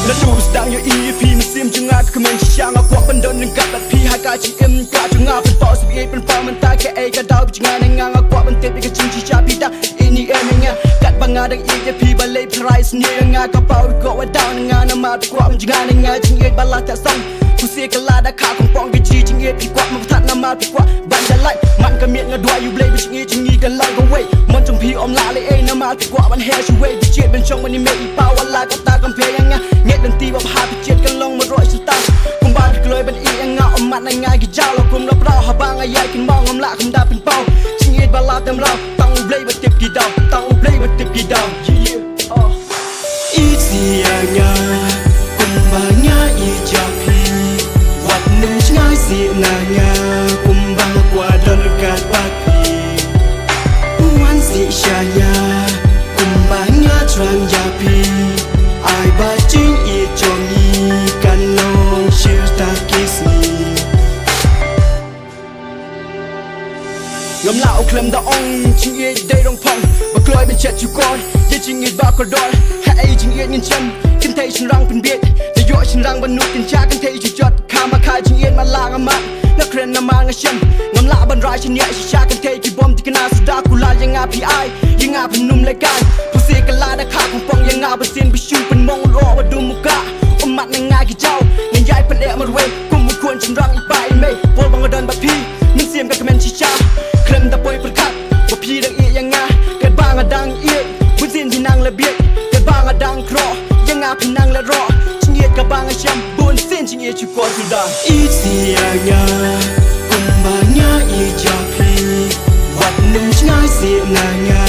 และดูสดังอยู่ EP มันเสียมจังงาก็คอมเมนต์ช่างเอาควักบันดนหนึ่งกับแบบพี่หากาชีเอ็มกาจังงาเป็นปอ11เป็นฟองมันตายแค่เอกระดาวจังงาในงานเอาควักมันเต็มไปกับจริงที่ชาพี่ดาอินี่เอ็มยังไงกัดบางงาดัง EP บัลเล่ไพรส์เนี่ยงากระเป๋าก็ว่าดาวในงานมาไปควักมันจังงาในงานจริงเอ็ดบาลาแต่ซ่องผู้เสียกลาดาขาของปองกันจีจริงเอ็ดพี่ควักมันทัดน้ำมาพี่ควักบันจะไล่มันก็เมียงด้วยอยู่เลยไม่จริงจริงกันไล่ก็เว้ยมันจงพี่อมลาเลยเอ็น้ำมาพี่ควักมันแฮชเว้ยพี่เจ็ดเป็นช่องวันนี้ไม่อีเป้าวันลาก็ตากันเพลยังไงเงียดดนตรีแบบหาพี่เจ็ดกันลงมาร้อยสุดตาคุมบ้านพี่เลยเป็นอียังเงาอมมัดในงานกี่เจ้าเราคุมรับเราหาบางไอ้ใหญ่กินมองอมละคำดาเป็นเป้าจริงเอ็ดบาลาเต็มเราต้องอุบเลยมาเต็มกี่ดาวต้องอุบเลยมาเต็มกี่ดาวอีเสียงาคุมบ้านงาอีจับพี่วัดหนึ่งง่ายเสียนางาคุมบ้านกว่าดนกาดปากพี่วันสิชายาคุมบ้านงาทรางยาพี่ไอ้บ้าจริงอีจงอีกันน้องชื่อตากิสนียอมลาเอาเคลมดาองจริงเอ็ดได้รองพองบักลอยเป็นเช็ดอยู่ก่อนยิ่งจริงเอ็ดบากระดอนให้ไอ้จริงเอ็ดเงินฉันกันเทฉันรังเป็นเบียดแต่ย่อฉันรังบรรนุกันชากันเทฉันจดข้ามาขายจริงเอ็ดมาลางอามานักเครนนามางฉันงอมลาบรรดาฉันเนี่ยชิชากันเทกี่บอมที่กันนาสุดากุลายังงาพี่ไอยังงาเป็นนุ่มเลยกันผู้เสียกันลาดาขาของปองยังงาเป็นเซียนไปชูเป็นมองรอว่าดูมุกะอมมัดในงากี่เจ้ายังย้ายเป็นเอะมาเว้ยกุมมุควรฉันรังอีกใบเมย์วอลบังกระเดินแบบพี่มันเสียมกับคอมเมนต์ชิชาเคลมตะปอยประคัดว่าพี่ดังเอียยังงาเกิดบ้างอะดังเอียบุญสินที่นั่งละเบียดเกิดบ้างอะดังครอยังงาพี่นั่งละรอชิงเอียดกับบางอะแชมบุญสินชิงเอียดชิวกอสุดาอีเสียงาคุมบ้างงาอีจับพี่วัดหนึ่งง่ายเสียนางา